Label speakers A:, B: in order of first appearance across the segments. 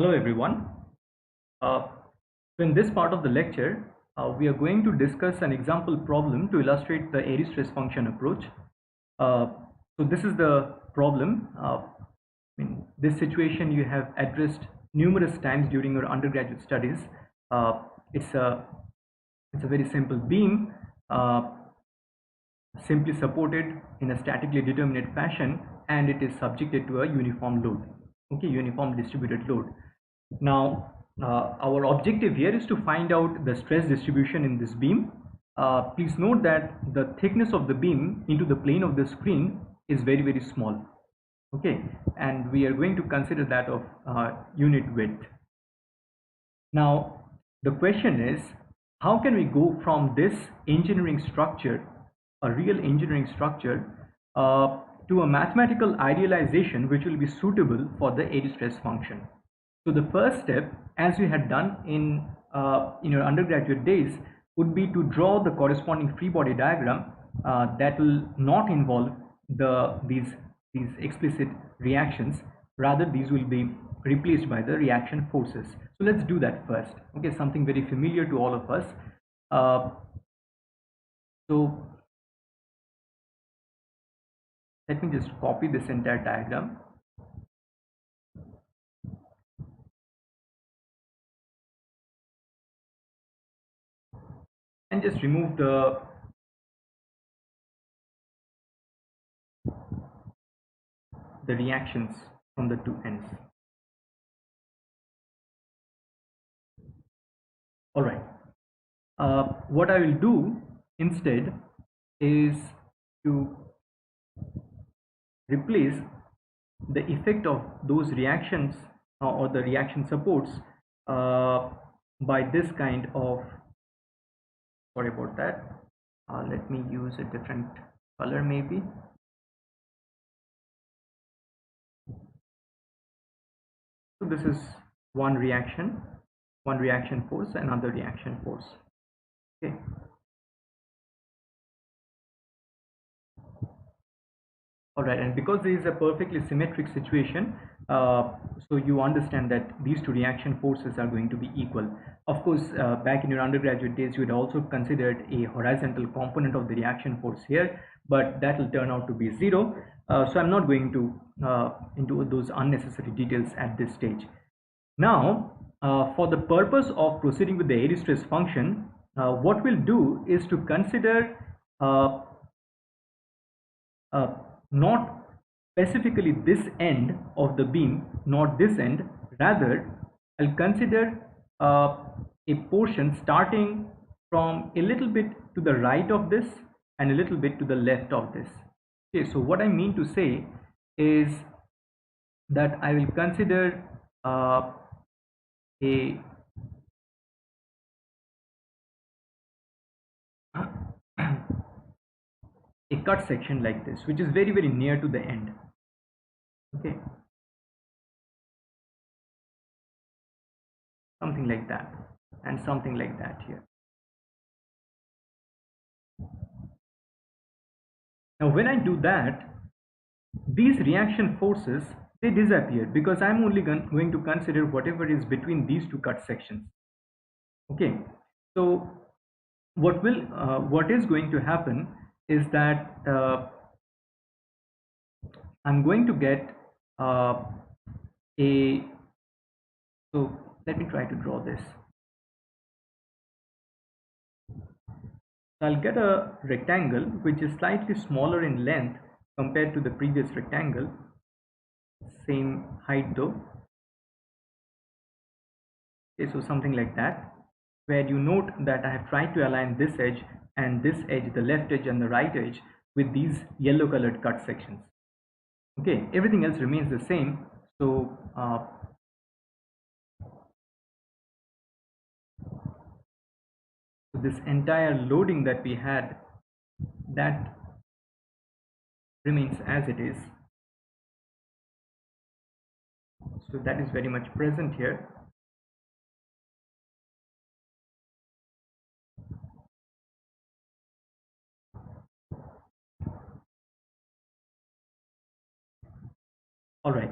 A: Hello everyone. Uh, so in this part of the lecture, we are going to discuss an example problem to illustrate the Airy stress function approach. So this is the problem. In this situation you have addressed numerous times during your undergraduate studies. Uh, it's a very simple beam, simply supported in a statically determinate fashion, and it is subjected to a uniform load. Okay, uniform distributed load. Now, our objective here is to find out the stress distribution in this beam. Please note that the thickness of the beam into the plane of the screen is very small. Okay, and we are going to consider that of unit width. Now, the question is, how can we go from this engineering structure, a real engineering structure, to a mathematical idealization which will be suitable for the Airy stress function? So the first step, as we had done in your undergraduate days, would be to draw the corresponding free body diagram that will not involve these explicit reactions. Rather, these will be replaced by the reaction forces. So let's do that first. Okay, something very familiar to all of us. So let me just copy this entire diagram. And just remove the reactions from the two ends. All right. What I will do instead is to replace the effect of those reactions or the reaction supports by this kind of, sorry about that, let me use a different color maybe. So this is one reaction force, another reaction force. Okay. All right, and because this is a perfectly symmetric situation, so you understand that these two reaction forces are going to be equal. Of course, back in your undergraduate days, you had also considered a horizontal component of the reaction force here, but that will turn out to be zero. So I'm not going to into those unnecessary details at this stage. Now, for the purpose of proceeding with the Airy stress function, what we'll do is to consider not specifically this end of the beam, not this end, rather I'll consider a portion starting from a little bit to the right of this and a little bit to the left of this. Okay, so what I mean to say is that I will consider a cut section like this, which is very near to the end. Okay, something like that, and something like that here. Now when I do that, these reaction forces, they disappear because I'm only going to consider whatever is between these two cut sections. Okay, so what is going to happen is that I'm going to get so let me try to draw this. I'll get a rectangle which is slightly smaller in length compared to the previous rectangle, same height though. Okay, so something like that, where you note that I have tried to align this edge and this edge, the left edge and the right edge, with these yellow colored cut sections. Okay, everything else remains the same. So this entire loading that we had, that remains as it is. So that is very much present here. All right.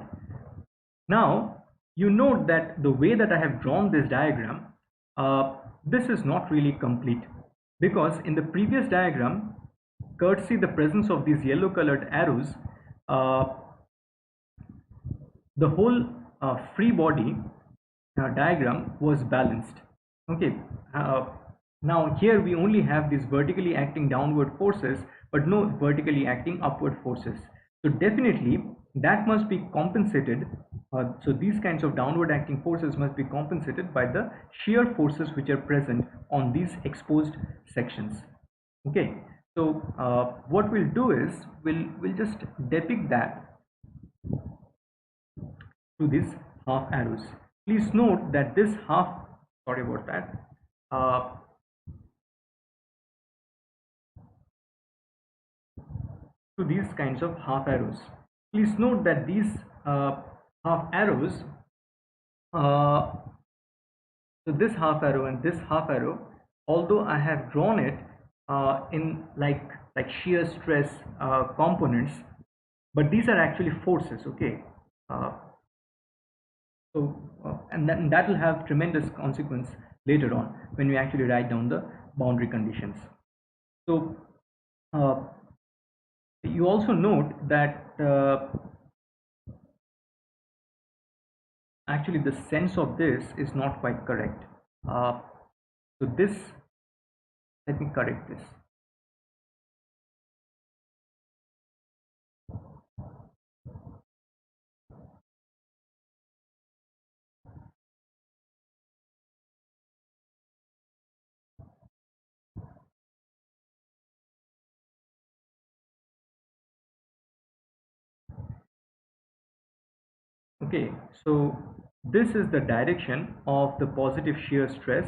A: Now you note that the way that I have drawn this diagram, this is not really complete, because in the previous diagram, courtesy the presence of these yellow colored arrows, uh, the whole free body diagram was balanced. Okay, uh, now here we only have these vertically acting downward forces, but no vertically acting upward forces. So definitely that must be compensated. So these kinds of downward acting forces must be compensated by the shear forces which are present on these exposed sections. Okay, so what we'll do is we'll just depict that to these half arrows. Please note that this half, sorry about that, uh, to these kinds of half arrows. Please note that these half arrows, uh, so this half arrow and this half arrow, although I have drawn it in like shear stress components, but these are actually forces. Okay, uh, and that will have tremendous consequence later on when we actually write down the boundary conditions. So uh, you also note that actually the sense of this is not quite correct. So this, let me correct this. Okay, so this is the direction of the positive shear stress.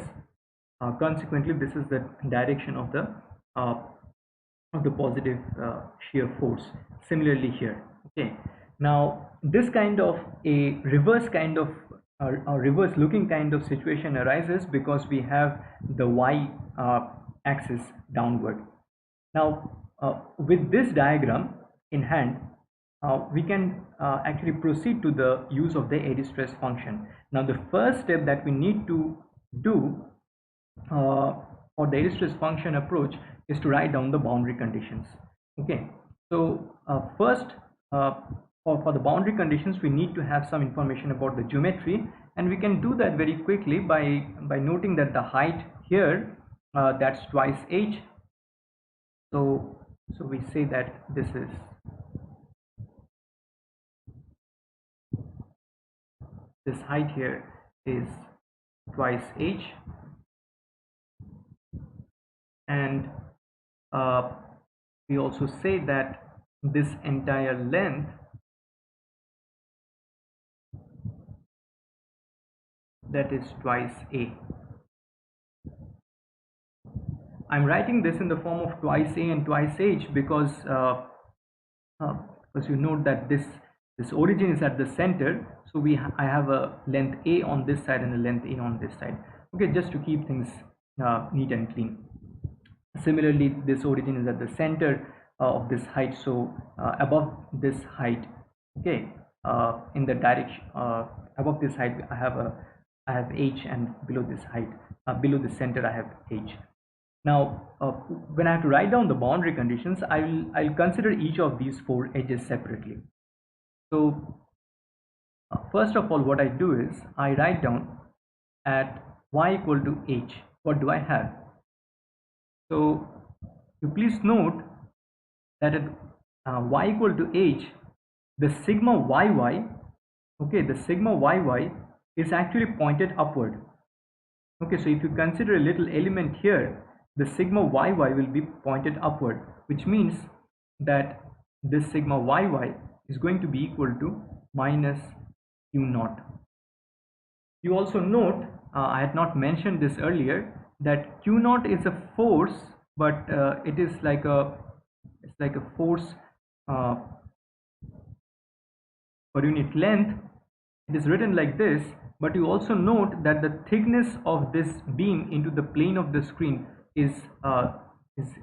A: Consequently, this is the direction uh, of the positive shear force. Similarly here. Okay, now this kind of a reverse kind of a reverse looking kind of situation arises because we have the y axis downward. Now, with this diagram in hand, we can actually proceed to the use of the Airy stress function. Now, the first step that we need to do for the Airy stress function approach is to write down the boundary conditions. Okay, so first, for the boundary conditions, we need to have some information about the geometry, and we can do that very quickly by noting that the height here, that's twice h. So we say that this height here is twice h, and we also say that this entire length, that is twice a. I'm writing this in the form of twice a and twice h because you note that this origin is at the center, so I have a length a on this side and a length a on this side. Okay, just to keep things neat and clean. Similarly, this origin is at the center of this height, so above this height, okay, in the direction above this height, I have h, and below this height, below the center, I have h. Now, when I have to write down the boundary conditions, I'll consider each of these four edges separately. So, first of all, what I do is I write down at y equal to h. What do I have? So, you please note that at y equal to h, the sigma yy, okay, the sigma yy is actually pointed upward. Okay, so if you consider a little element here, the sigma yy will be pointed upward, which means that this sigma yy is going to be equal to minus q naught. You also note, I had not mentioned this earlier, that q naught is a force, but it is like a force per unit length. It is written like this, but you also note that the thickness of this beam into the plane of the screen is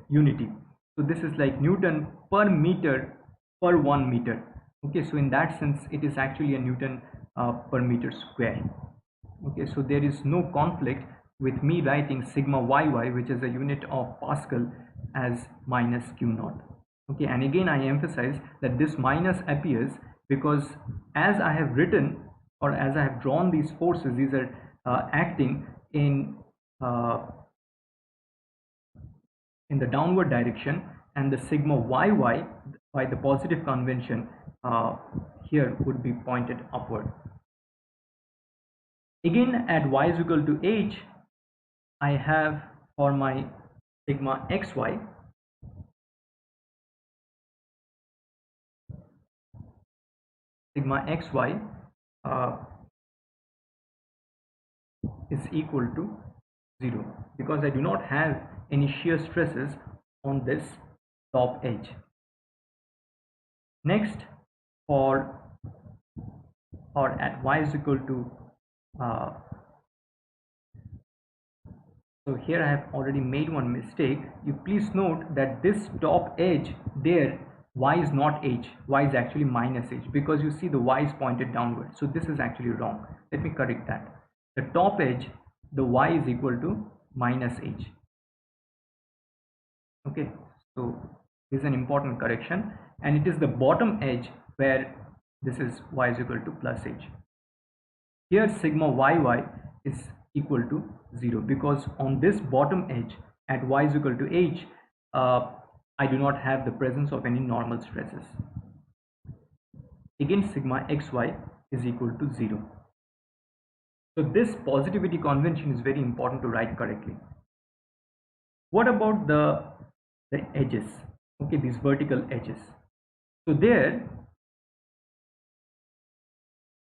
A: unity. So this is like Newton per meter per 1 meter. Okay, so in that sense, it is actually a Newton per meter square. Okay, so there is no conflict with me writing sigma yy, which is a unit of Pascal, as minus q naught. Okay, and again I emphasize that this minus appears because as I have written, or as I have drawn these forces, these are acting uh, in the downward direction, and the sigma yy by the positive convention here would be pointed upward. Again, at y is equal to h, I have for my sigma xy, sigma xy uh, is equal to 0, because I do not have any shear stresses on this top edge. Next, for or at y is equal to uh, so here I have already made one mistake. You please note that this top edge there, y is not h, y is actually minus h, because you see the y is pointed downward. So this is actually wrong. Let me correct that. The top edge, the y is equal to minus h. Okay, so this is an important correction, and it is the bottom edge where this is y is equal to plus h. Here sigma yy is equal to 0, because on this bottom edge at y is equal to h, I do not have the presence of any normal stresses. Again, sigma xy is equal to 0. So this positivity convention is very important to write correctly. What about the edges? Okay, these vertical edges. So there,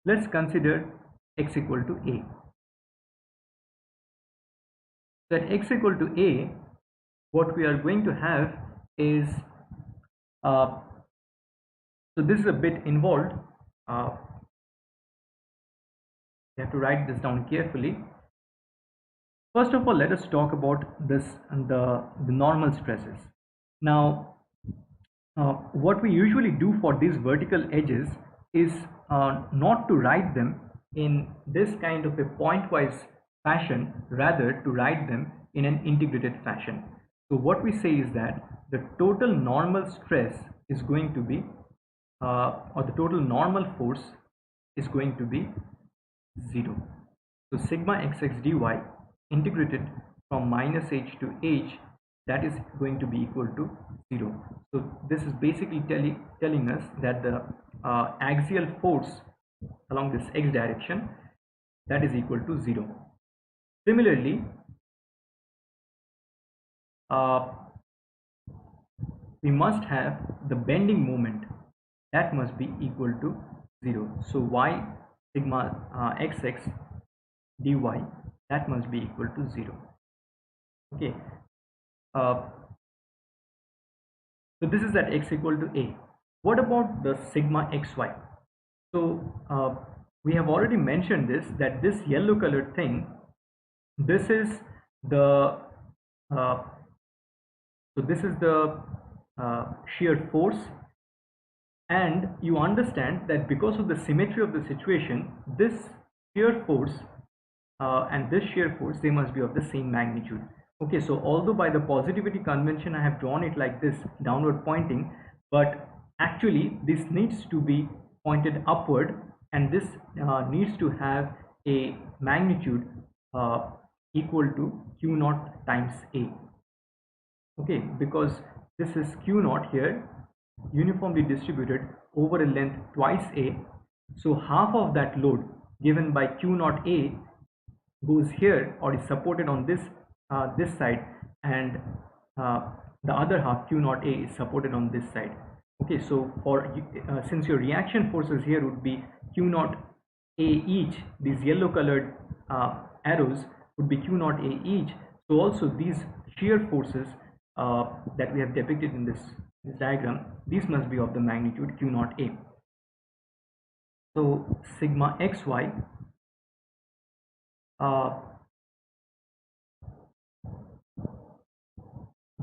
A: let's consider x equal to a. So at x equal to a, what we are going to have is uh, so this is a bit involved. You have to write this down carefully. First of all, let us talk about this and the normal stresses. Now, what we usually do for these vertical edges is not to write them in this kind of a pointwise fashion, rather to write them in an integrated fashion. So what we say is that the total normal stress is going to be or the total normal force is going to be 0. So sigma xx dy integrated from minus h to h, that is going to be equal to 0. So this is basically telling us that the axial force along this x direction, that is equal to 0. Similarly, we must have the bending moment, that must be equal to 0. So y sigma xx dy, that must be equal to 0. Okay, so this is at x equal to a. What about the sigma xy? So we have already mentioned this, that this yellow colored thing, this is the so this is the shear force, and you understand that because of the symmetry of the situation, this shear force and this shear force, they must be of the same magnitude. Okay, so although by the positivity convention I have drawn it like this, downward pointing, but actually this needs to be pointed upward, and this needs to have a magnitude equal to q naught times a. Okay, because this is q naught here, uniformly distributed over a length twice a, so half of that load given by q naught a goes here, or is supported on this this side, and the other half q naught a is supported on this side. Okay, so for since your reaction forces here would be q naught a each, these yellow colored arrows would be q naught a each, so also these shear forces that we have depicted in this diagram, these must be of the magnitude q naught a. So sigma xy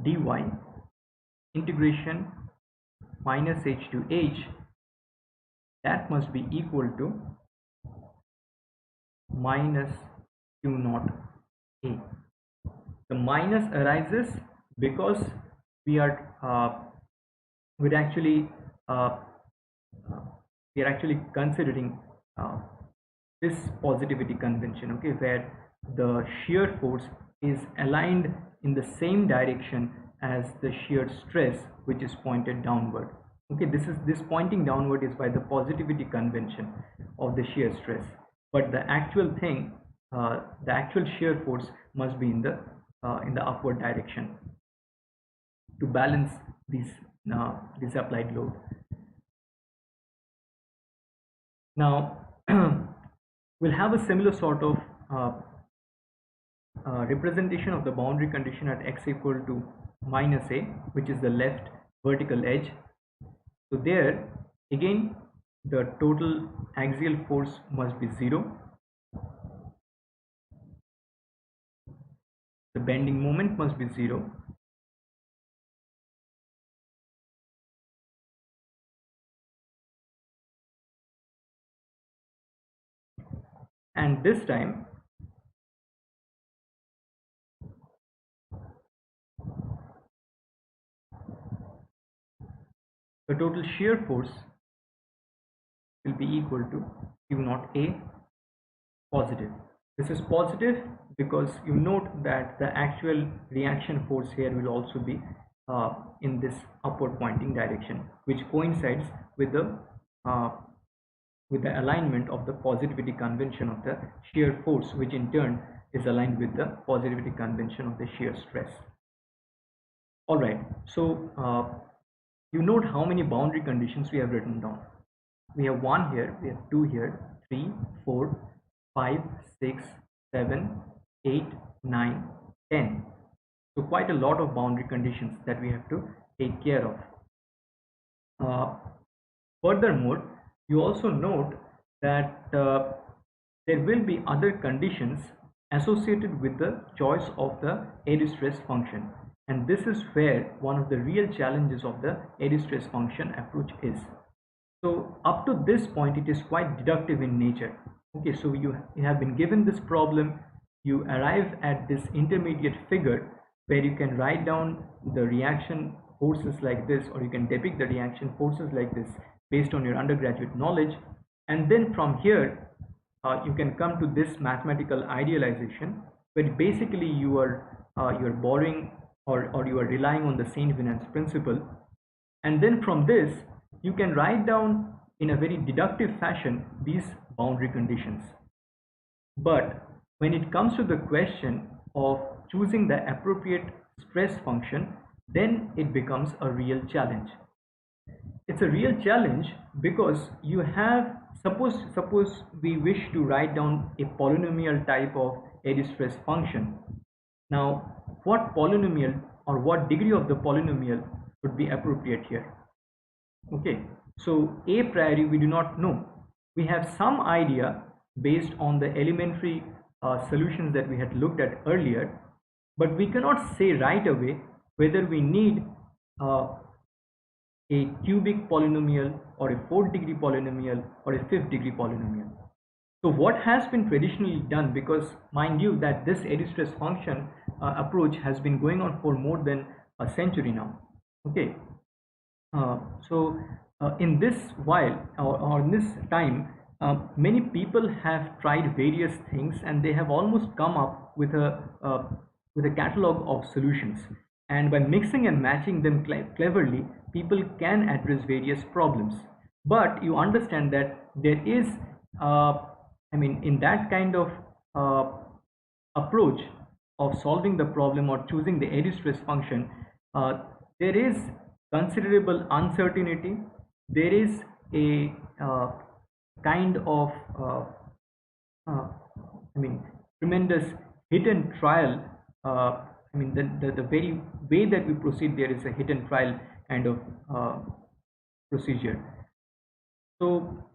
A: dy integration minus h to h, that must be equal to minus Q naught A. The minus arises because we are we're actually uh, uh, we are actually considering uh, this positivity convention, okay, where the shear force is aligned in the same direction as the shear stress, which is pointed downward. Okay, this pointing downward is by the positivity convention of the shear stress, but the actual thing, the actual shear force must be in the upward direction to balance this applied load. Now we'll have a similar sort of uh, representation of the boundary condition at x equal to minus a, which is the left vertical edge. So there again the total axial force must be 0, the bending moment must be 0, and this time the total shear force will be equal to Q naught A positive. This is positive because you note that the actual reaction force here will also be in this upward pointing direction, which coincides uh, with the alignment of the positivity convention of the shear force, which in turn is aligned with the positivity convention of the shear stress. All right, so you note how many boundary conditions we have written down. We have 1 here, we have 2 here, 3, 4, 5, 6, 7, 8, 9, 10. So quite a lot of boundary conditions that we have to take care of. Furthermore, you also note that there will be other conditions associated with the choice of the Airy stress function, and this is where one of the real challenges of the Airy stress function approach is. So up to this point it is quite deductive in nature. Okay, so you have been given this problem, you arrive at this intermediate figure where you can write down the reaction forces like this, or you can depict the reaction forces like this based on your undergraduate knowledge, and then from here you can come to this mathematical idealization where basically you are borrowing, or you are relying on the Saint Venant's principle, and then from this you can write down in a very deductive fashion these boundary conditions. But when it comes to the question of choosing the appropriate stress function, then it becomes a real challenge. It's a real challenge because you have, suppose we wish to write down a polynomial type of Airy stress function. Now what polynomial or what degree of the polynomial would be appropriate here? Okay, so a priori we do not know. We have some idea based on the elementary solutions that we had looked at earlier, but we cannot say right away whether we need uh, a cubic polynomial or a fourth degree polynomial or a fifth degree polynomial. So what has been traditionally done, because mind you that this Airy stress function approach has been going on for more than a century now. Okay, so in this while, or in this time, many people have tried various things and they have almost come up with a catalog of solutions, and by mixing and matching them cleverly, people can address various problems. But you understand that there is I mean, in that kind of uh, approach of solving the problem or choosing the Airy stress function, there is considerable uncertainty. There is a kind of uh, I mean, tremendous hit and trial. I mean, the very way that we proceed, there is a hit and trial kind of procedure. So,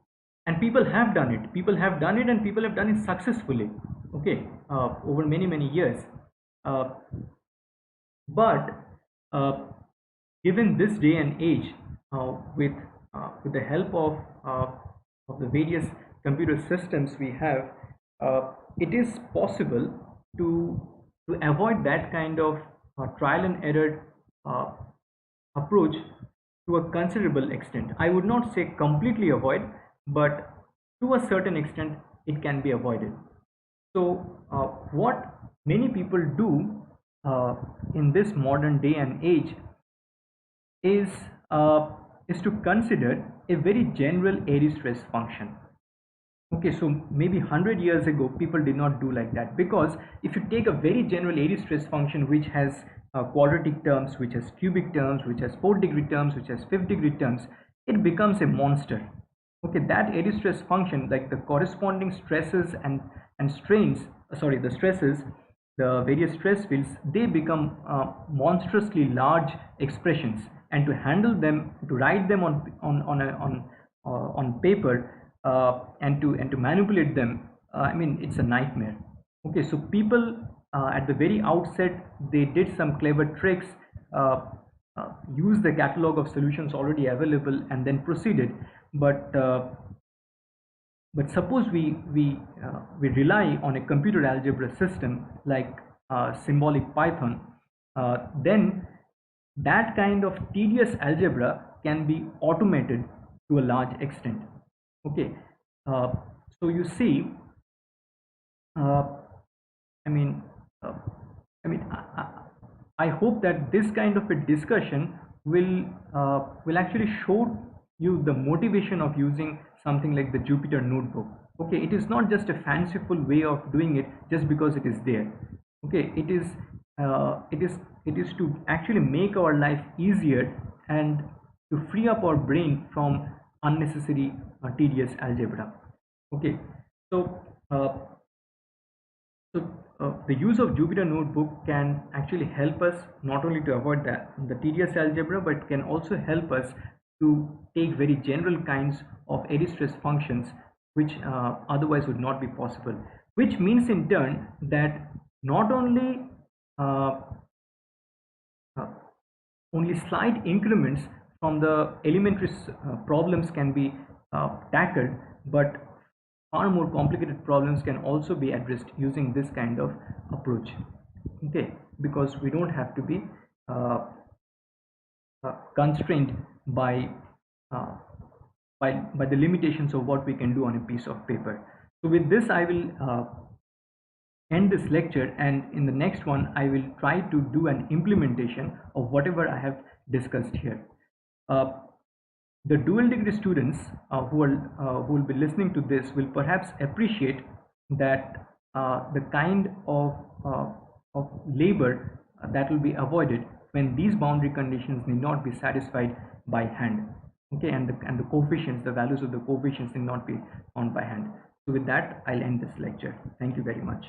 A: and people have done it. People have done it, and people have done it successfully. Okay, over many years. Uh, but uh, given this day and age, with the help of the various computer systems we have, it is possible to avoid that kind of trial and error uh, approach to a considerable extent. I would not say completely avoid, but to a certain extent it can be avoided. So what many people do in this modern day and age is uh, to consider a very general Airy stress function. Okay, so maybe 100 years ago, people did not do like that, because if you take a very general Airy stress function which has quadratic terms, which has cubic terms, which has 4th-degree terms, which has 5th-degree terms, it becomes a monster. Okay, that Airy stress function, like the corresponding stresses and strains, sorry, the stresses, the various stress fields, they become monstrously large expressions, and to handle them, to write them on paper, and to manipulate them, I mean, it's a nightmare. Okay, so people at the very outset, they did some clever tricks, uh, used the catalog of solutions already available, and then proceeded. But suppose we rely on a computer algebra system like symbolic Python, then that kind of tedious algebra can be automated to a large extent. Okay, uh, so you see, uh, I mean, uh, I hope that this kind of a discussion will actually show you the motivation of using something like the Jupyter notebook. Okay, it is not just a fanciful way of doing it just because it is there. Okay, it is to actually make our life easier and to free up our brain from unnecessary tedious algebra. Okay, so uh, the use of Jupyter Notebook can actually help us not only to avoid the tedious algebra, but can also help us to take very general kinds of Airy stress functions, which otherwise would not be possible. Which means in turn that not uh, uh, only slight increments from the elementary problems can be tackled, but far more complicated problems can also be addressed using this kind of approach. Okay, because we don't have to be uh, constrained by uh, by the limitations of what we can do on a piece of paper. So with this, I will end this lecture, and in the next one I will try to do an implementation of whatever I have discussed here. Uh, the dual degree students who will be listening to this will perhaps appreciate that the kind uh, of labor that will be avoided when these boundary conditions need not be satisfied by hand. Okay, and the coefficients, the values of the coefficients need not be found by hand. So with that, I'll end this lecture. Thank you very much.